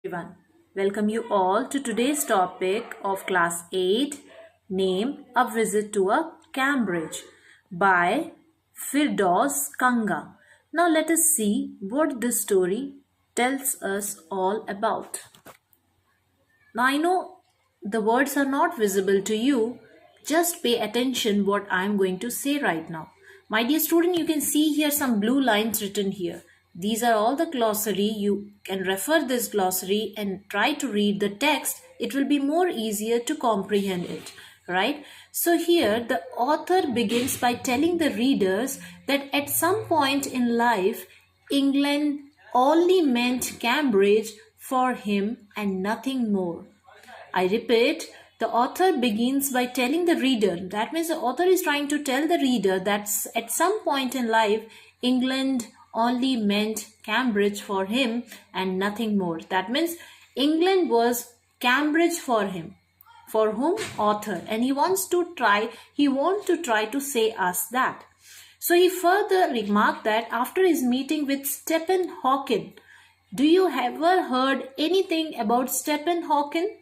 Everyone, welcome you all to today's topic of class 8 named A Visit to a Cambridge by Firdaus Kanga. Now let us see what this story tells us all about. Now I know the words are not visible to you. Just pay attention what I am going to say right now. My dear student, you can see here some blue lines written here. These are all the glossary. You can refer this glossary and try to read the text. It will be more easier to comprehend it, right? So here the author begins by telling the readers that at some point in life, England only meant Cambridge for him and nothing more. I repeat, the author begins by telling the reader, that means the author is trying to tell the reader that at some point in life, England only meant Cambridge for him and nothing more. That means England was Cambridge for him. For whom? Author. And he wants to try to say us that. So he further remarked that after his meeting with Stephen Hawking, do you ever heard anything about Stephen Hawking?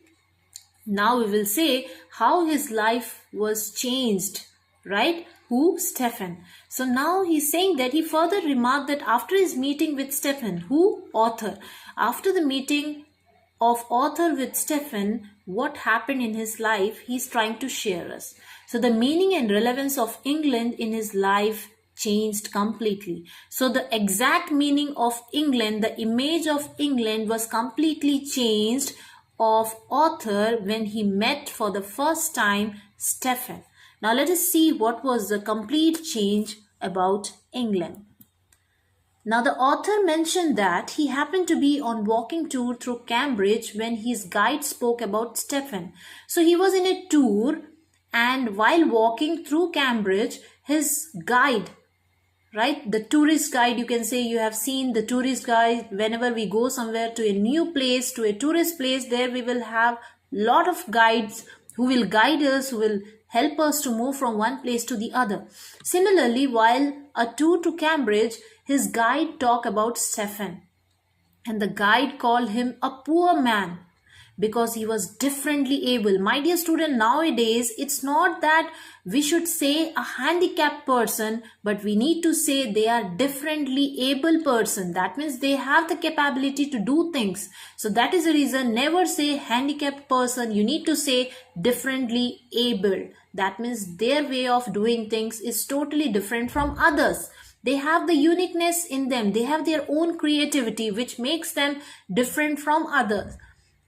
Now we will say how his life was changed, right? Who? Stephen. So now he's saying that he further remarked that after his meeting with Stephen, who? Author. After the meeting of author with Stephen, what happened in his life, he's trying to share us. So the meaning and relevance of England in his life changed completely. So the exact meaning of England, the image of England was completely changed of author when he met for the first time Stephen. Now let us see what was the complete change about England. Now the author mentioned that he happened to be on walking tour through Cambridge when his guide spoke about Stephen. So he was in a tour, and while walking through Cambridge, his guide, right, the tourist guide, you can say you have seen the tourist guide. Whenever we go somewhere to a new place, to a tourist place, there we will have lot of guides who will guide us, who will help us to move from one place to the other. Similarly, while a tour to Cambridge, his guide talked about Stephen, and the guide called him a poor man because he was differently able. My dear student, nowadays it's not that we should say a handicapped person, but we need to say they are differently able person. That means they have the capability to do things. So that is the reason, never say handicapped person. You need to say differently able. That means their way of doing things is totally different from others. They have the uniqueness in them. They have their own creativity, which makes them different from others,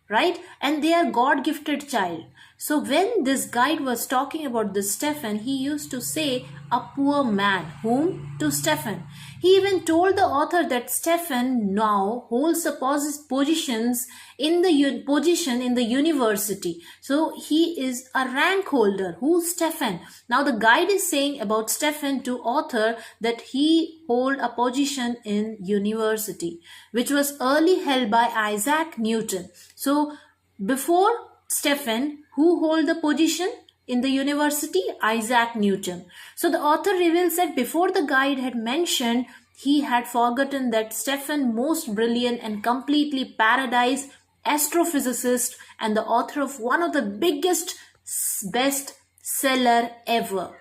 right? And they are God-gifted child. So when this guide was talking about this Stephen, he used to say a poor man. Whom? To Stephen. He even told the author that Stephen now holds a positions in the position in the university. So he is a rank holder. Who's Stephen? Now the guide is saying about Stephen to author that he hold a position in university, which was early held by Isaac Newton. So before Stephen, who hold the position in the university? Isaac Newton. So the author reveals that before the guide had mentioned, he had forgotten that Stephen, most brilliant and completely paradise astrophysicist and the author of one of the biggest best seller ever.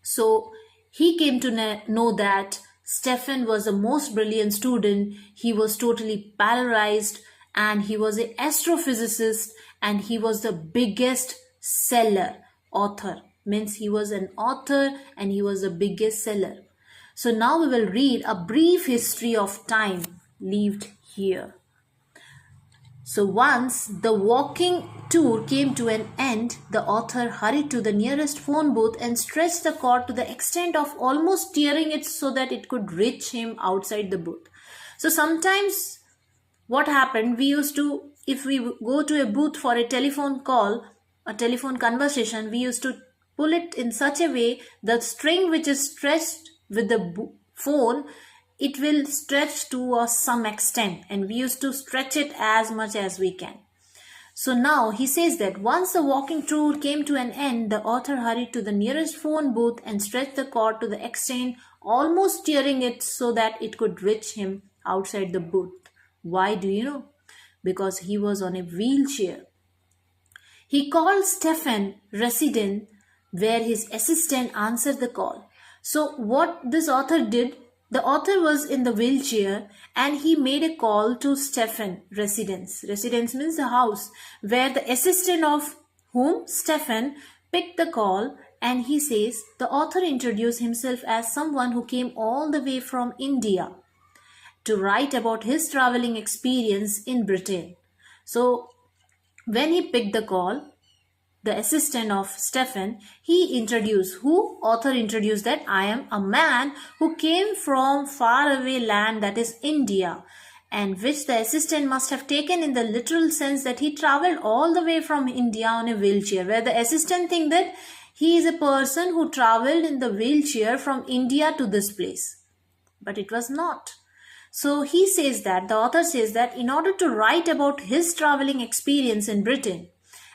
So he came to know that Stephen was the most brilliant student. He was totally paralyzed, and he was an astrophysicist, and he was the biggest seller. Author means he was an author and he was the biggest seller. So now we will read a brief history of time lived here. So once the walking tour came to an end, the author hurried to the nearest phone booth and stretched the cord to the extent of almost tearing it so that it could reach him outside the booth. So sometimes what happened, we used to, if we go to a booth for a telephone call, a telephone conversation, we used to pull it in such a way the string which is stretched with the phone, it will stretch to some extent, and we used to stretch it as much as we can. So now he says that once the walking tour came to an end, the author hurried to the nearest phone booth and stretched the cord to the extent, almost tearing it so that it could reach him outside the booth. Why do you know? because he was on a wheelchair. He called Stephen resident, where his assistant answered the call. So, what this author did, the author was in the wheelchair and he made a call to Stephen residence. Residence means the house, where the assistant of whom Stephen picked the call, and he says the author introduced himself as someone who came all the way from India to write about his traveling experience in Britain. So, when he picked the call, the assistant of Stephen, author introduced that I am a man who came from faraway land, that is India, and which the assistant must have taken in the literal sense that he traveled all the way from India on a wheelchair, where the assistant think that he is a person who traveled in the wheelchair from India to this place. But it was not. So he says that, the author says that in order to write about his traveling experience in Britain,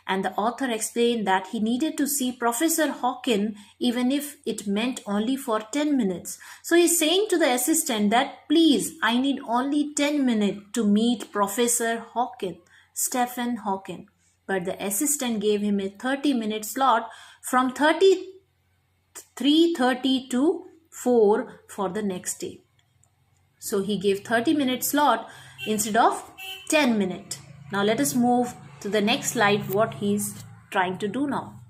and the author explained that he needed to see Professor Hawken even if it meant only for 10 minutes. So he's saying to the assistant that please, I need only 10 minutes to meet Professor Hawken, Stephen Hawken. But the assistant gave him a 30-minute slot from 3:30 to 4 for the next day. So he gave 30-minute slot instead of 10 minute. Now let us move to the next slide, what he's trying to do now.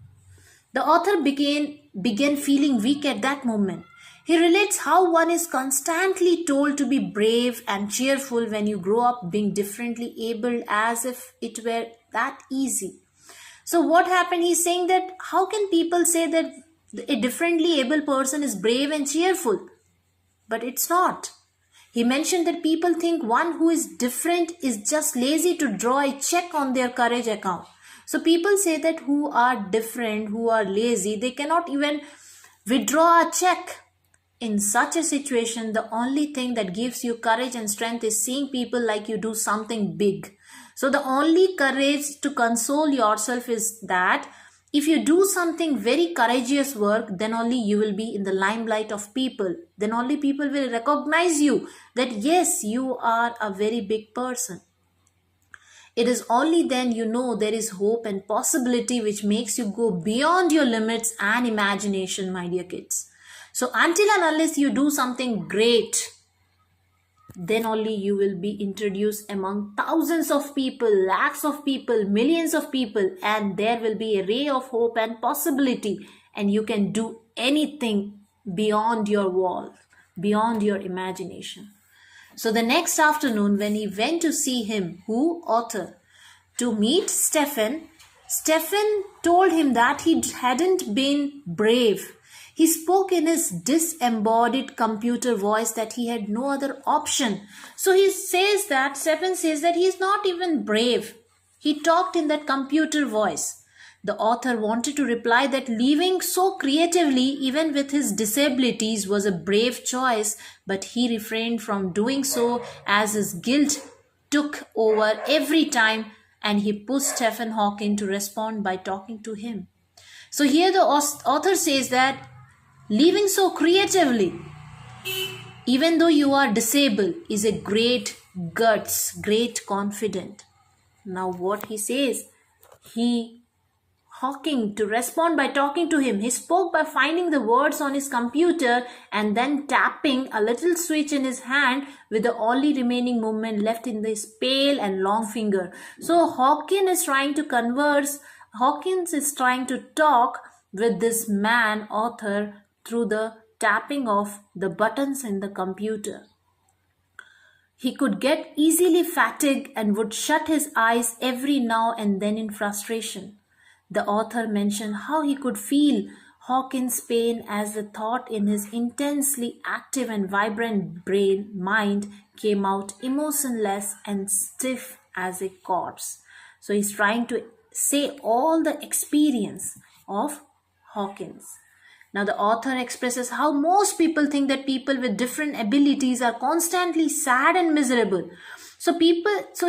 The author began feeling weak at that moment. He relates how one is constantly told to be brave and cheerful when you grow up being differently abled, as if it were that easy. So what happened? He's saying that how can people say that a differently able person is brave and cheerful? But it's not. He mentioned that people think one who is different is just lazy to draw a check on their courage account. So people say that who are different, who are lazy, they cannot even withdraw a check. In such a situation, the only thing that gives you courage and strength is seeing people like you do something big. So the only courage to console yourself is that if you do something very courageous work, then only you will be in the limelight of people. Then only people will recognize you that yes, you are a very big person. It is only then you know there is hope and possibility which makes you go beyond your limits and imagination, my dear kids. So until and unless you do something great, then only you will be introduced among thousands of people, lakhs of people, millions of people, and there will be a ray of hope and possibility, and you can do anything beyond your wall, beyond your imagination. So the next afternoon, when he went to see him, author, to meet Stephen told him that he hadn't been brave. He spoke in his disembodied computer voice that he had no other option. So Stephen says that he is not even brave. He talked in that computer voice. The author wanted to reply that living so creatively, even with his disabilities, was a brave choice, but he refrained from doing so as his guilt took over every time, and he pushed Stephen Hawking to respond by talking to him. So here the author says that living so creatively, even though you are disabled, is a great guts, great confidence. Now what he says, Hawking to respond by talking to him. He spoke by finding the words on his computer and then tapping a little switch in his hand with the only remaining movement left in his pale and long finger. So Hawkins is trying to talk with this man, author, through the tapping of the buttons in the computer. He could get easily fatigued and would shut his eyes every now and then in frustration. The author mentioned how he could feel Hawkins' pain as the thought in his intensely active and vibrant mind came out emotionless and stiff as a corpse. So he's trying to say all the experience of Hawkins. Now the author expresses how most people think that people with different abilities are constantly sad and miserable. So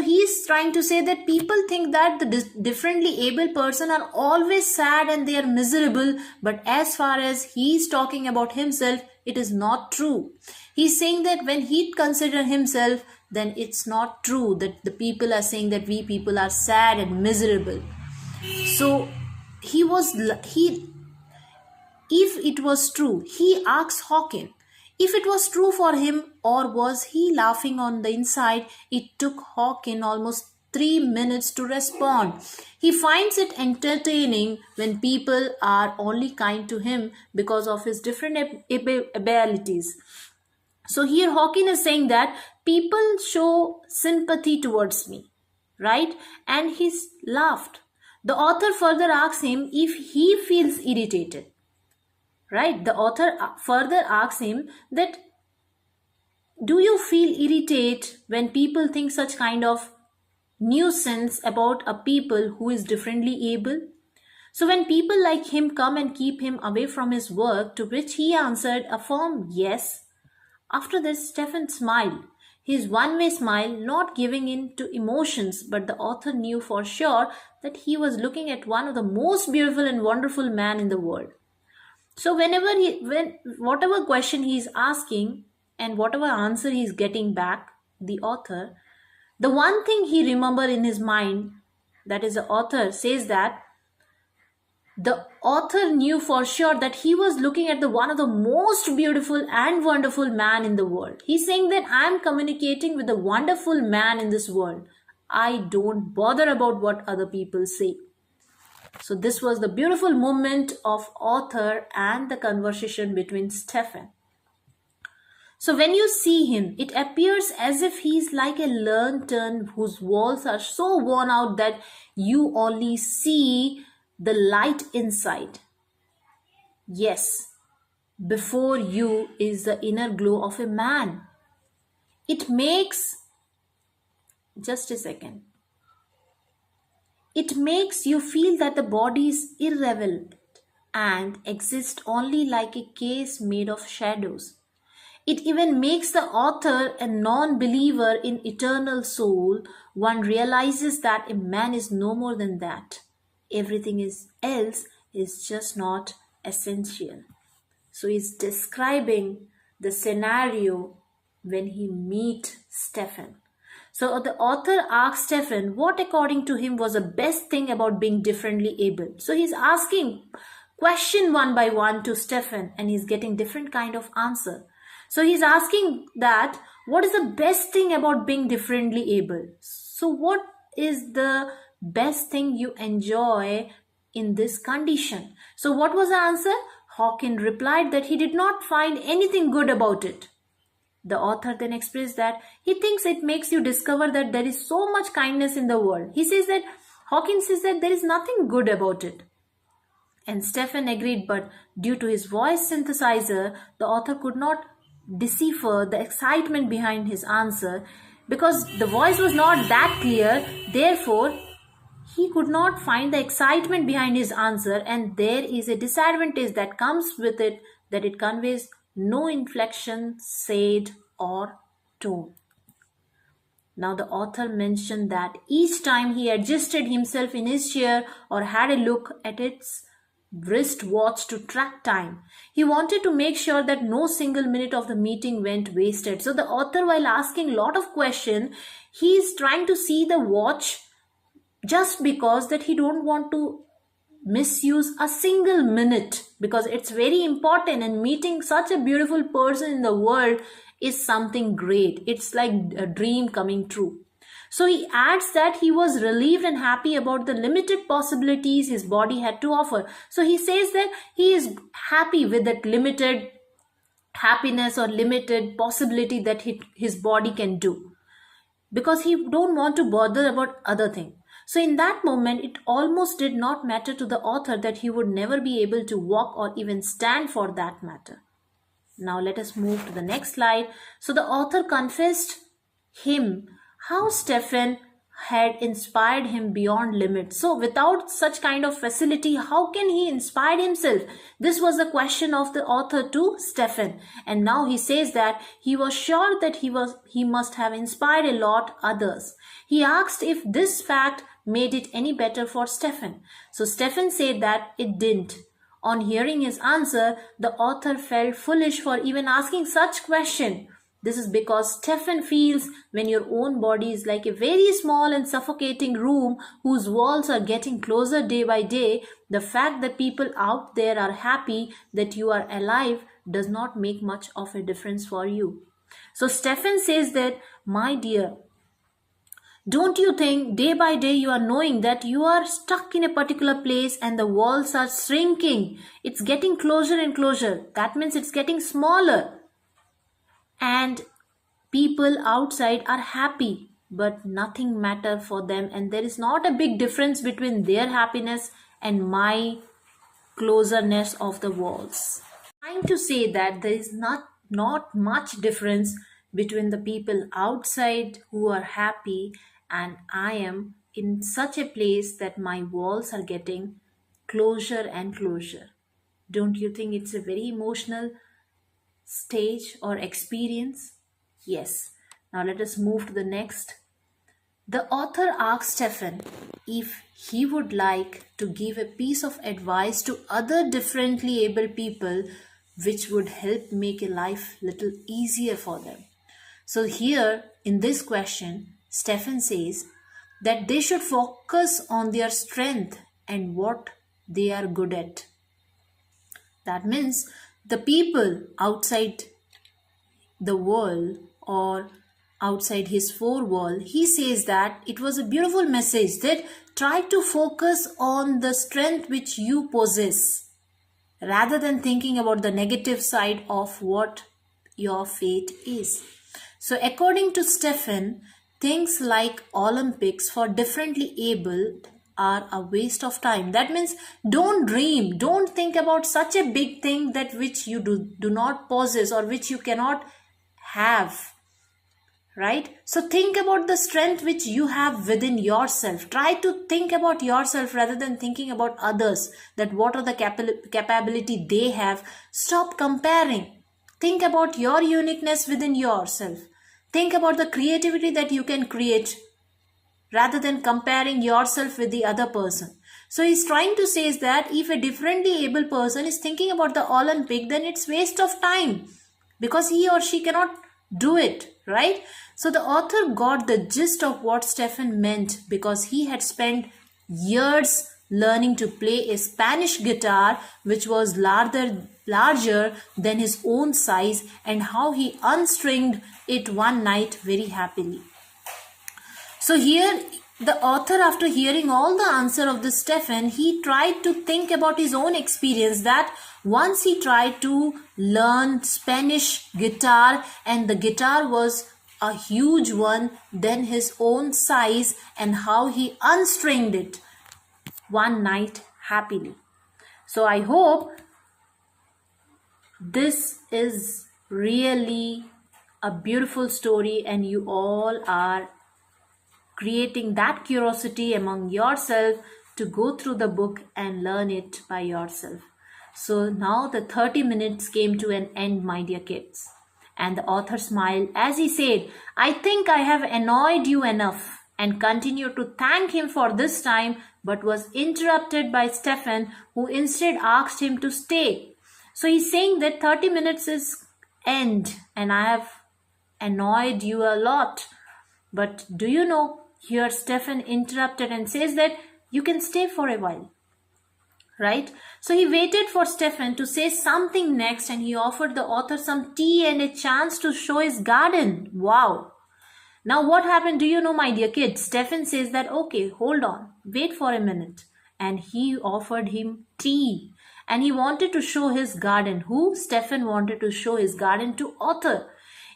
he's trying to say that people think that the differently able person are always sad and they are miserable. But as far as he's talking about himself, it is not true. He's saying that when he considers himself then it's not true that the people are saying that we people are sad and miserable. So he if it was true, he asks Hawking if it was true for him, or was he laughing on the inside. It took Hawking almost 3 minutes to respond. He finds it entertaining when people are only kind to him because of his different abilities. So here Hawking is saying that people show sympathy towards me, right? And he's laughed. The author further asks him if he feels irritated, right? The author further asks him that, do you feel irritated when people think such kind of nuisance about a people who is differently able? So when people like him come and keep him away from his work, to which he answered a firm yes. After this, Stephen smiled. His one-way smile, not giving in to emotions, but the author knew for sure that he was looking at one of the most beautiful and wonderful men in the world. So whatever question he is asking and whatever answer he is getting back, the author, the one thing he remember in his mind, that is the author says that the author knew for sure that he was looking at the one of the most beautiful and wonderful man in the world. He's saying that I am communicating with the wonderful man in this world. I don't bother about what other people say. So this was the beautiful moment of author and the conversation between Stephen. So when you see him, it appears as if he is like a lantern whose walls are so worn out that you only see the light inside. Yes, before you is the inner glow of a man. It makes, just a second, it makes you feel that the body is irrelevant and exists only like a case made of shadows. It even makes the author a non-believer in eternal soul. One realizes that a man is no more than that. Everything else is just not essential. So he's describing the scenario when he meets Stephen. So the author asks Stephen what according to him was the best thing about being differently able. So he's asking question one by one to Stephen and he's getting different kind of answer. So he's asking that what is the best thing about being differently able? So what is the best thing you enjoy in this condition? So what was the answer? Hawking replied that he did not find anything good about it. The author then expressed that he thinks it makes you discover that there is so much kindness in the world. Hawking says that there is nothing good about it. And Stephen agreed, but due to his voice synthesizer, the author could not decipher the excitement behind his answer because the voice was not that clear. Therefore, he could not find the excitement behind his answer, and there is a disadvantage that comes with it, that it conveys no inflection, shade, or tone. Now the author mentioned that each time he adjusted himself in his chair or had a look at its wristwatch to track time, he wanted to make sure that no single minute of the meeting went wasted. So the author, while asking a lot of questions, he is trying to see the watch just because that he don't want to misuse a single minute, because it's very important, and meeting such a beautiful person in the world is something great. It's like a dream coming true. So he adds that he was relieved and happy about the limited possibilities his body had to offer. So he says that he is happy with that limited happiness or limited possibility that his body can do, because he don't want to bother about other thing. So in that moment, it almost did not matter to the author that he would never be able to walk or even stand for that matter. Now let us move to the next slide. So the author confessed him how Stephen had inspired him beyond limits. So without such kind of facility, how can he inspire himself? This was the question of the author to Stephen. And now he says that he was sure that he must have inspired a lot others. He asked if this fact made it any better for Stephen. So Stephen said that it didn't. On hearing his answer, the author felt foolish for even asking such question, This is because Stefan feels when your own body is like a very small and suffocating room whose walls are getting closer day by day, the fact that people out there are happy that you are alive does not make much of a difference for you. So Stefan says that, my dear, don't you think day by day you are knowing that you are stuck in a particular place and the walls are shrinking? It's getting closer and closer. That means it's getting smaller. And people outside are happy, but nothing matter for them, and there is not a big difference between their happiness and my closerness of the walls. Trying to say that there is not much difference between the people outside who are happy and I am in such a place that my walls are getting closer and closer. Don't you think it's a very emotional stage or experience? Yes. Now let us move to the next. The author asks Stefan if he would like to give a piece of advice to other differently able people which would help make a life little easier for them. So here in this question, Stefan says that they should focus on their strength and what they are good at. That means the people outside the world or outside his four wall, he says that it was a beautiful message that try to focus on the strength which you possess rather than thinking about the negative side of what your fate is. So according to Stefan, things like Olympics for differently abled are a waste of time. That means don't dream, don't think about such a big thing that which you do not possess or which you cannot have, right? So think about the strength which you have within yourself. Try to think about yourself rather than thinking about others, that what are the capability they have. Stop comparing. Think about your uniqueness within yourself. Think about the creativity that you can create rather than comparing yourself with the other person. So he's trying to say is that if a differently able person is thinking about the Olympic, then it's waste of time because he or she cannot do it, right? So the author got the gist of what Stefan meant because he had spent years learning to play a Spanish guitar which was larger than his own size, and how he unstringed it one night very happily. So here the author, after hearing all the answer of the Stefan, he tried to think about his own experience, that once he tried to learn Spanish guitar and the guitar was a huge one than his own size, and how he unstringed it one night happily. So I hope this is really a beautiful story and you all are creating that curiosity among yourself to go through the book and learn it by yourself. So now the 30 minutes came to an end, my dear kids. And the author smiled as he said, I think I have annoyed you enough, and continued to thank him for this time, but was interrupted by Stefan, who instead asked him to stay. So he's saying that 30 minutes is end and I have annoyed you a lot. But do you know, here Stefan interrupted and says that you can stay for a while, right? So he waited for Stefan to say something next, and he offered the author some tea and a chance to show his garden. Wow. Now what happened, do you know, my dear kids? Stefan says that, okay, hold on, wait for a minute. And he offered him tea. And he wanted to show his garden. Who? Stefan wanted to show his garden to author.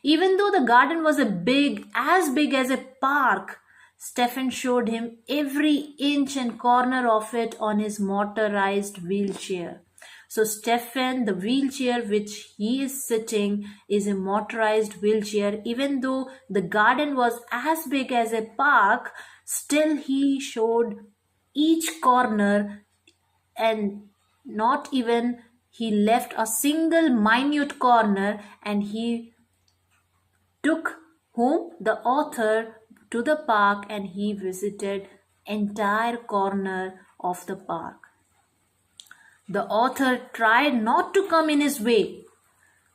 Even though the garden was as big as a park, Stefan showed him every inch and corner of it on his motorized wheelchair. So Stefan, the wheelchair which he is sitting is a motorized wheelchair. Even though the garden was as big as a park, still he showed each corner, and not even he left a single minute corner, and he took whom? The author to the park, and he visited entire corner of the park. The author tried not to come in his way,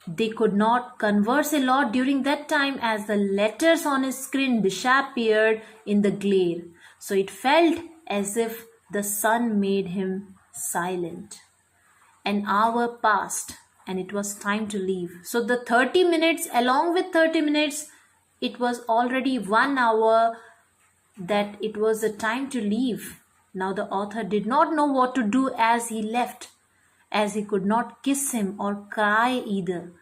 They could not converse a lot during that time as the letters on his screen disappeared in the glare. So it felt as if the sun made him silent. An hour passed and it was time to leave. So the 30 minutes, along with 30 minutes, it was already 1 hour that it was the time to leave. Now the author did not know what to do as he left, as he could not kiss him or cry either.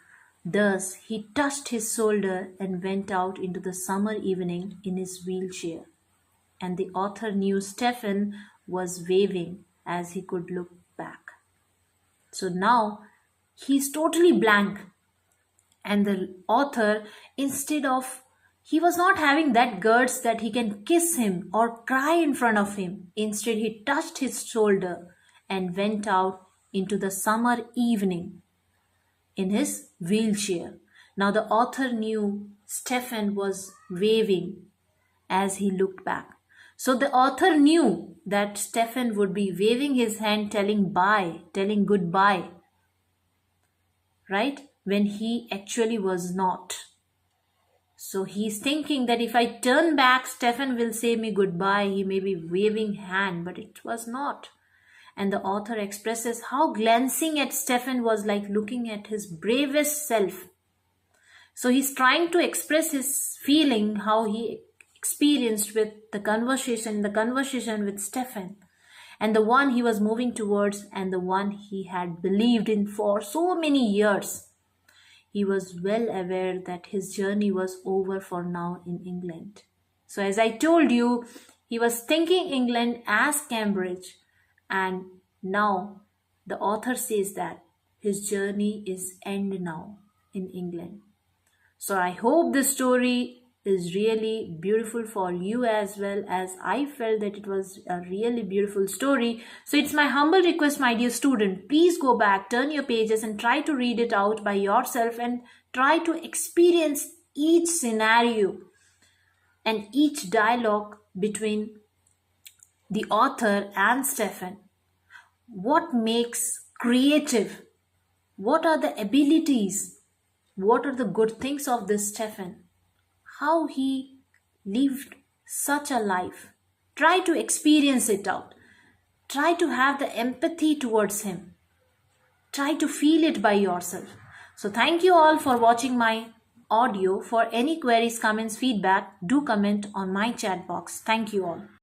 Thus he touched his shoulder and went out into the summer evening in his wheelchair. And the author knew Stephen was waving as he could look back. So now he's totally blank. And the author, instead of, he was not having that guts that he can kiss him or cry in front of him. Instead, he touched his shoulder and went out into the summer evening in his wheelchair. Now the author knew Stephen was waving as he looked back. So the author knew that Stephen would be waving his hand, telling bye, telling goodbye, right? When he actually was not. So he's thinking that if I turn back, Stephen will say me goodbye. He may be waving hand, but it was not. And the author expresses how glancing at Stephen was like looking at his bravest self. So he's trying to express his feeling, how he experienced with the conversation with Stephen, and the one he was moving towards and the one he had believed in for so many years. He was well aware that his journey was over for now in England. So as I told you, he was thinking England as Cambridge, and now the author says that his journey is end now in England. So I hope this story is really beautiful for you as well, as I felt that it was a really beautiful story. So it's my humble request, my dear student, please go back, turn your pages and try to read it out by yourself and try to experience each scenario and each dialogue between the author and Stephen. What makes creative? What are the abilities? What are the good things of this Stephen? How he lived such a life. Try to experience it out. Try to have the empathy towards him. Try to feel it by yourself. So thank you all for watching my audio. For any queries, comments, feedback, do comment on my chat box. Thank you all.